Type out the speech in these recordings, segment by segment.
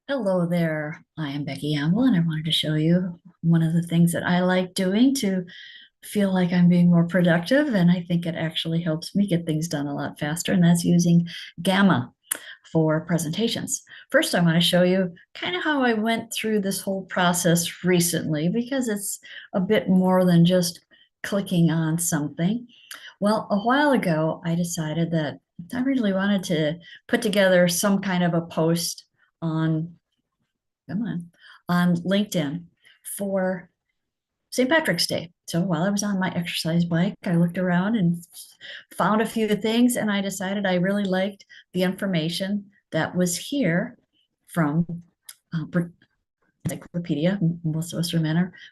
Hello there. I am Becky Amble, and I wanted to show you one of the things that I like doing to feel like I'm being more productive. And I think it actually helps me get things done a lot faster, and that's using Gamma for presentations. First, I want to show you kind of how I went through this whole process recently because it's a bit more than just clicking on something. Well, a while ago, I decided that I really wanted to put together some kind of a post on come on LinkedIn for St. Patrick's Day. So while I was on my exercise bike, I looked around and found a few things, and I decided I really liked the information that was here from Encyclopedia. Most of us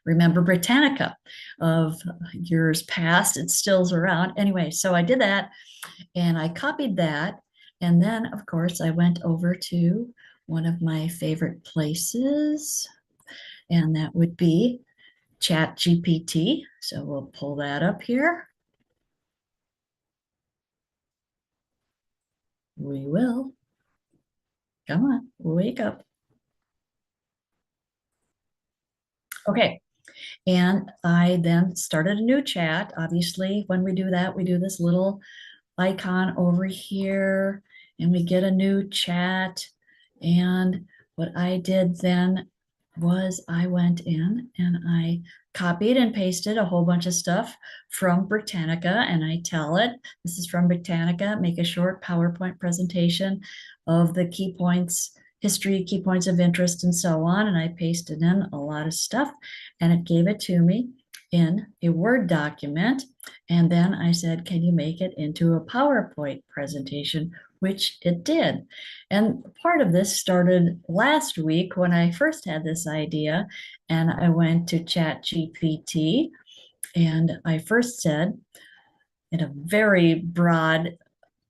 remember Britannica of years past. It still's around. Anyway, so I did that and I copied that. And then, of course, I went over to one of my favorite places, and that would be ChatGPT. So we'll pull that up here. We will. Come on, wake up. Okay. And I then started a new chat. Obviously, when we do that, we do this little icon over here and we get a new chat. And what I did then was I went in and I copied and pasted a whole bunch of stuff from Britannica, and I tell it, this is from Britannica, make a short PowerPoint presentation of the key points, history, key points of interest, and so on. And I pasted in a lot of stuff and it gave it to me in a Word document. And then I said, can you make it into a PowerPoint presentation? Which it did. And part of this started last week when I first had this idea, and I went to ChatGPT and I first said in a very broad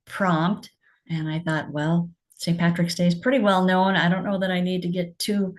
prompt, and I thought, well, St. Patrick's Day is pretty well known. I don't know that I need to get too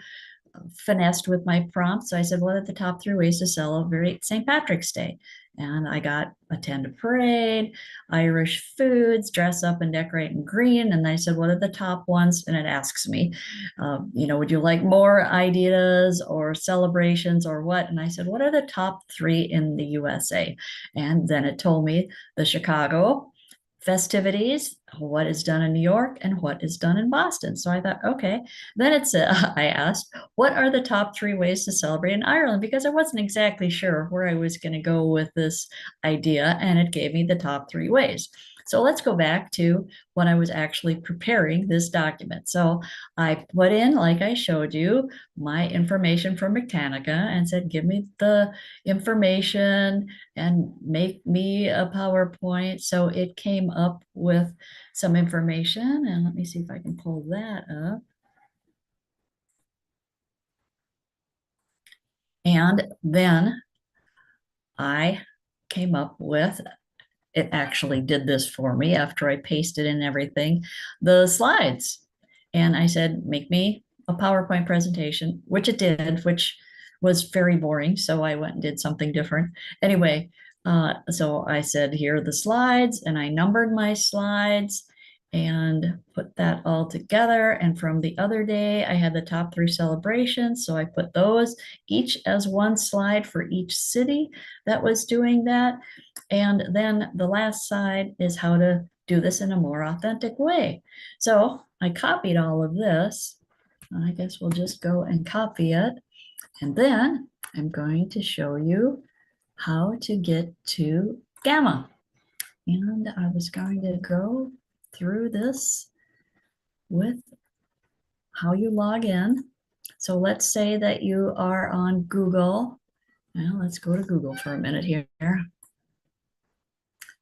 finessed with my prompt. So I said, what are the top three ways to celebrate St. Patrick's Day? And I got attend a parade, Irish foods, dress up and decorate in green. And I said, what are the top ones? And it asks me, would you like more ideas or celebrations or what? And I said, what are the top three in the USA? And then it told me the Chicago festivities, what is done in New York and what is done in Boston. So I thought, okay. Then I asked, what are the top three ways to celebrate in Ireland? Because I wasn't exactly sure where I was going to go with this idea, and it gave me the top three ways. So let's go back to when I was actually preparing this document. So I put in, like I showed you, my information from Britannica and said, give me the information and make me a PowerPoint. So it came up with some information, and let me see if I can pull that up. And then I came up with, it actually did this for me after I pasted in everything, the slides. And I said, make me a PowerPoint presentation, which it did, which was very boring. So I went and did something different. Anyway, so I said, here are the slides, and I numbered my slides and put that all together. And from the other day, I had the top three celebrations. So I put those each as one slide for each city that was doing that. And then the last side is how to do this in a more authentic way. So I copied all of this. I guess we'll just go and copy it. And then I'm going to show you how to get to Gamma. And I was going to go through this with how you log in. So let's say that you are on Google. Well, let's go to Google for a minute here.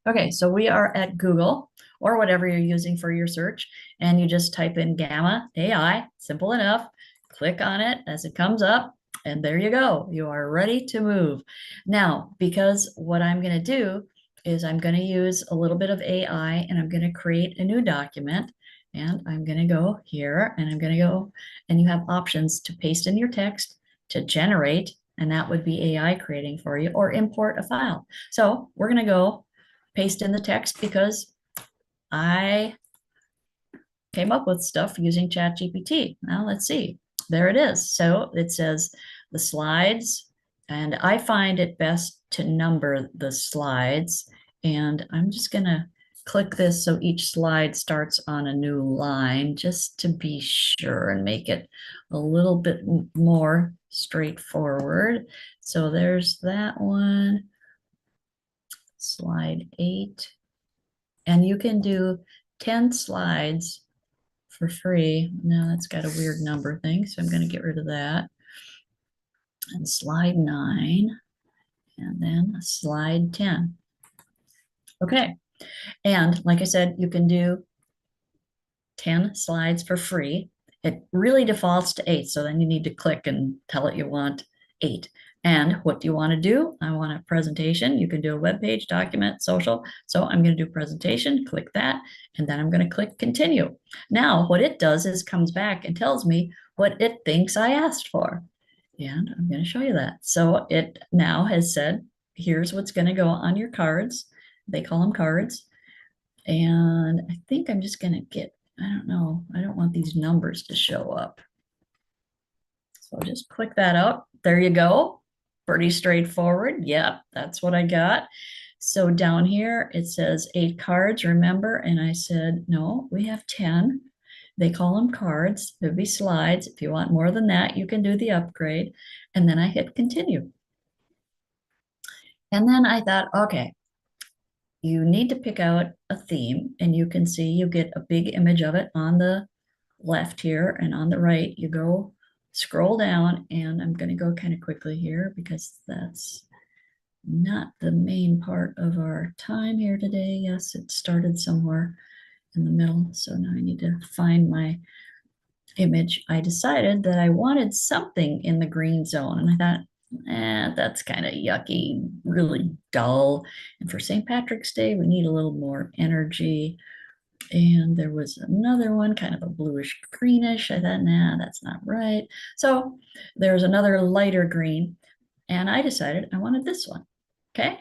Okay, so we are at Google or whatever you're using for your search, and you just type in Gamma AI, simple enough. Click on it as it comes up, and there you go. You are ready to move. Now, because what I'm going to do is I'm going to use a little bit of AI, and I'm going to create a new document. And I'm going to go here, and I'm going to go, and you have options to paste in your text, to generate, and that would be AI creating for you, or import a file. So we're going to go paste in the text because I came up with stuff using ChatGPT. Now let's see. There it is. So it says the slides, and I find it best to number the slides. And I'm just going to click this so each slide starts on a new line just to be sure and make it a little bit more straightforward. So there's that one, slide 8. And you can do 10 slides for free. Now that's got a weird number thing, so I'm going to get rid of that. And slide 9, and then slide 10. Okay, and like I said, you can do 10 slides for free. It really defaults to 8, so then you need to click and tell it you want 8. And what do you want to do? I want a presentation. You can do a web page, document, social. So I'm going to do presentation, click that, and then I'm going to click continue. Now, what it does is comes back and tells me what it thinks I asked for. And I'm going to show you that. So it now has said, here's what's going to go on your cards. They call them cards. And I think I'm just going to get, I don't know, I don't want these numbers to show up. So I'll just click that up. There you go. Pretty straightforward. Yep, that's what I got. So down here, it says 8 cards, remember? And I said, no, we have 10. They call them cards. There'd be slides. If you want more than that, you can do the upgrade. And then I hit continue. And then I thought, okay, you need to pick out a theme, and you can see you get a big image of it on the left here, and on the right, you go scroll down, and I'm going to go kind of quickly here because that's not the main part of our time here today. Yes, it started somewhere in the middle, so now I need to find my image. I decided that I wanted something in the green zone, and I thought, that's kind of yucky, really dull. And for St. Patrick's Day, we need a little more energy. And there was another one, kind of a bluish greenish. I thought, nah, that's not right. So there's another lighter green, and I decided I wanted this one. Okay,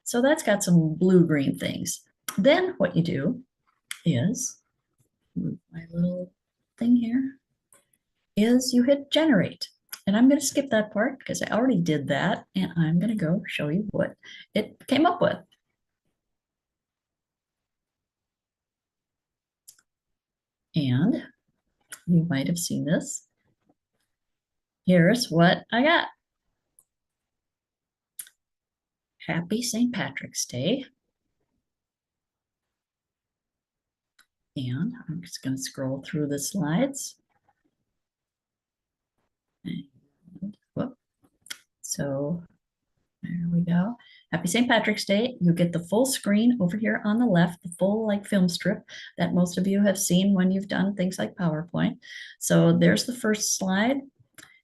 so that's got some blue-green things. Then what you do is, move my little thing here, is you hit generate. And I'm going to skip that part because I already did that, and I'm going to go show you what it came up with. And you might have seen this. Here's what I got. Happy St. Patrick's Day. And I'm just going to scroll through the slides. And, whoop. So there we go. Happy St. Patrick's Day. You get the full screen over here on the left, the full like film strip that most of you have seen when you've done things like PowerPoint. So there's the first slide.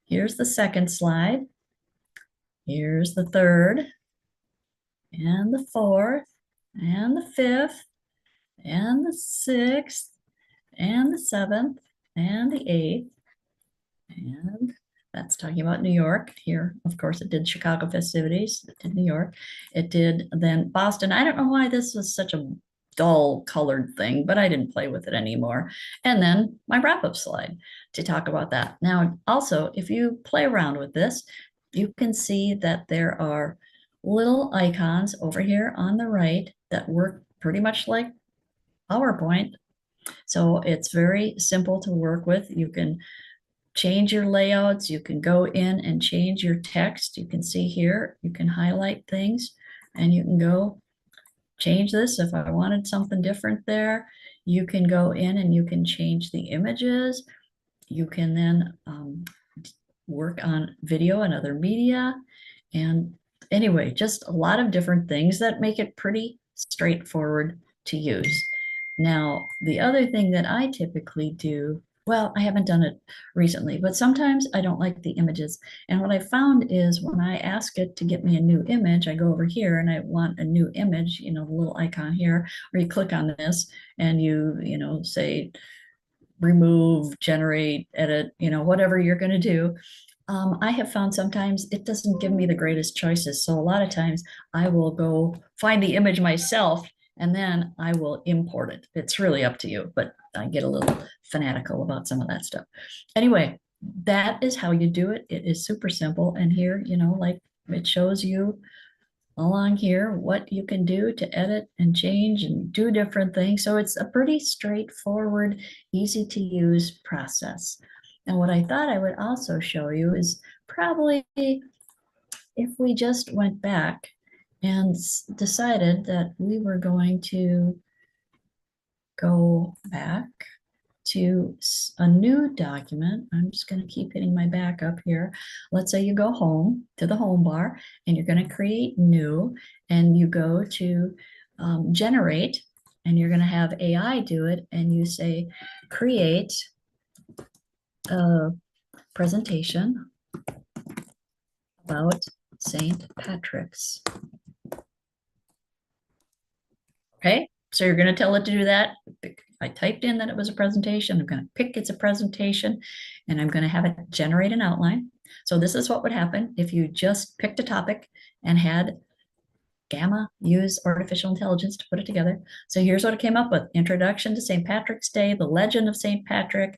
Here's the second slide. Here's the third and the fourth and the fifth and the sixth and the seventh and the eighth. And that's talking about New York. Here, of course, it did Chicago festivities. It did New York. It did then Boston. I don't know why this was such a dull colored thing, but I didn't play with it anymore. And then my wrap-up slide to talk about that. Now, also, if you play around with this, you can see that there are little icons over here on the right that work pretty much like PowerPoint. So it's very simple to work with. You can change your layouts. You can go in and change your text. You can see here, you can highlight things, and you can go change this. If I wanted something different there, you can go in and you can change the images. You can then work on video and other media. And anyway, just a lot of different things that make it pretty straightforward to use. Now, the other thing that I typically do, well, I haven't done it recently, but sometimes I don't like the images. And what I found is when I ask it to get me a new image, I go over here and I want a new image, the little icon here, or you click on this and you say, remove, generate, edit, whatever you're going to do. I have found sometimes it doesn't give me the greatest choices. So a lot of times I will go find the image myself and then I will import it. It's really up to you, but I get a little fanatical about some of that stuff. Anyway, that is how you do it. It is super simple. And here, like it shows you along here what you can do to edit and change and do different things. So it's a pretty straightforward, easy to use process. And what I thought I would also show you is probably if we just went back and decided that we were going to go back to a new document. I'm just going to keep hitting my back up here. Let's say you go home to the home bar and you're going to create new, and you go to generate, and you're going to have AI do it, and you say create a presentation about St. Patrick's. Okay, so you're going to tell it to do that. I typed in that it was a presentation. I'm going to pick it's a presentation, and I'm going to have it generate an outline. So this is what would happen if you just picked a topic and had Gamma use artificial intelligence to put it together. So here's what it came up with: Introduction to St. Patrick's Day, the legend of St. Patrick,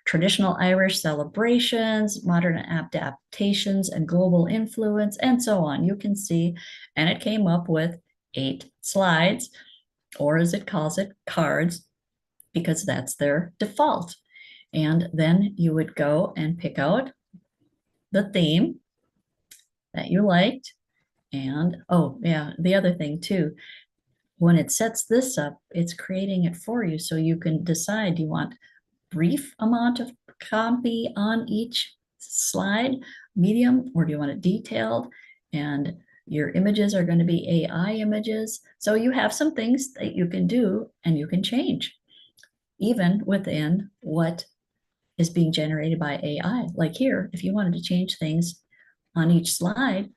traditional Irish celebrations, modern adaptations, and global influence, and so on. You can see, and it came up with 8 slides, or as it calls it, cards, because that's their default. And then you would go and pick out the theme that you liked. And oh, yeah, the other thing too, when it sets this up, it's creating it for you. So you can decide, do you want brief amount of copy on each slide, medium, or do you want it detailed? And your images are going to be AI images. So you have some things that you can do and you can change, even within what is being generated by AI. Like here, if you wanted to change things on each slide,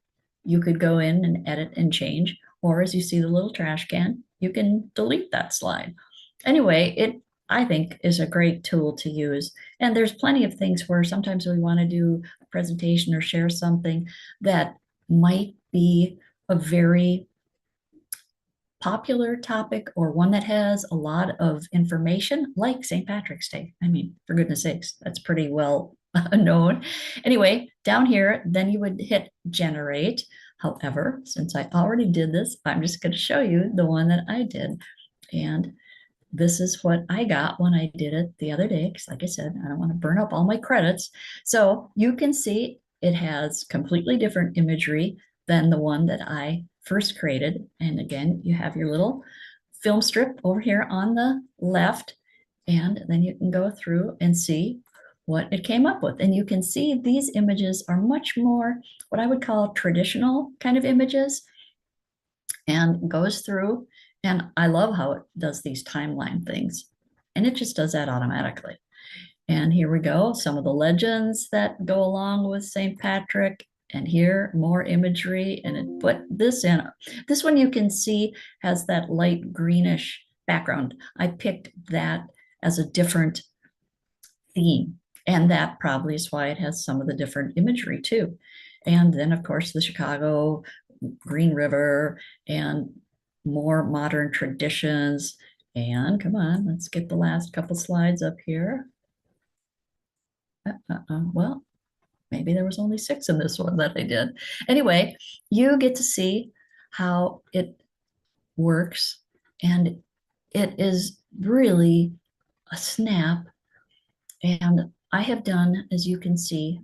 you could go in and edit and change. Or as you see the little trash can, you can delete that slide. Anyway, it, I think, is a great tool to use. And there's plenty of things where sometimes we want to do a presentation or share something that might be a very popular topic or one that has a lot of information, like St. Patrick's Day. I mean, for goodness sakes, that's pretty well known. Anyway, down here, then you would hit generate. However, since I already did this, I'm just going to show you the one that I did. And this is what I got when I did it the other day, because like I said, I don't want to burn up all my credits. So you can see it has completely different imagery than the one that I first created. And again, you have your little film strip over here on the left, and then you can go through and see what it came up with. And you can see these images are much more what I would call traditional kind of images, and goes through. And I love how it does these timeline things. And it just does that automatically. And here we go, some of the legends that go along with St. Patrick. And here, more imagery. And it put this in. This one you can see has that light greenish background. I picked that as a different theme. And that probably is why it has some of the different imagery too. And then, of course, the Chicago Green River and more modern traditions. And come on, let's get the last couple slides up here. Well, maybe there was only 6 in this one that I did. Anyway, you get to see how it works, and it is really a snap. And I have done, as you can see,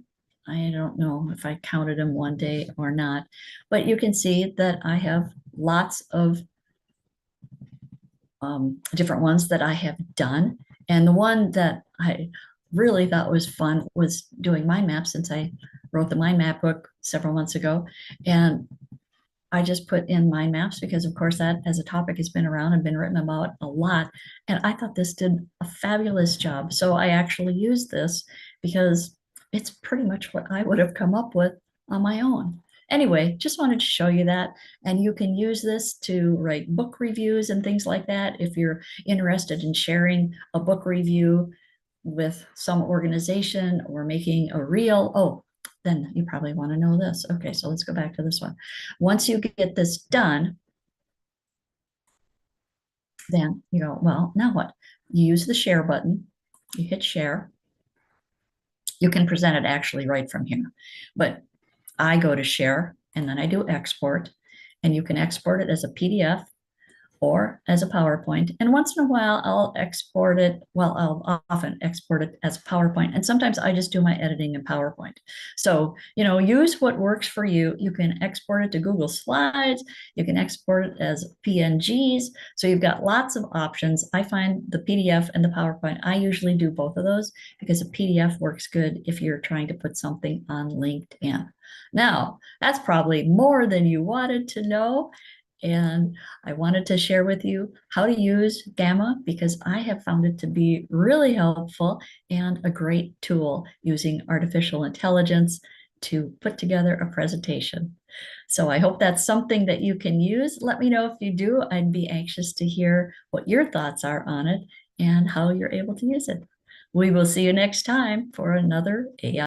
I don't know if I counted them one day or not, but you can see that I have lots of different ones that I have done. And the one that I really thought was fun was doing mind maps, since I wrote the mind map book several months ago. And I just put in mind maps because, of course, that as a topic has been around and been written about a lot. And I thought this did a fabulous job. So I actually used this because it's pretty much what I would have come up with on my own. Anyway, just wanted to show you that. And you can use this to write book reviews and things like that. If you're interested in sharing a book review with some organization or making a reel, oh, then you probably want to know this. Okay, so let's go back to this one. Once you get this done, then you go, well, now what? You use the share button, you hit share. You can present it actually right from here, but I go to share and then I do export, and you can export it as a PDF or as a PowerPoint. And once in a while, I'll export it. Well, I'll often export it as PowerPoint. And sometimes I just do my editing in PowerPoint. So, use what works for you. You can export it to Google Slides. You can export it as PNGs. So you've got lots of options. I find the PDF and the PowerPoint, I usually do both of those because a PDF works good if you're trying to put something on LinkedIn. Now, that's probably more than you wanted to know. And I wanted to share with you how to use Gamma because I have found it to be really helpful and a great tool using artificial intelligence to put together a presentation. So I hope that's something that you can use. Let me know if you do. I'd be anxious to hear what your thoughts are on it and how you're able to use it. We will see you next time for another AI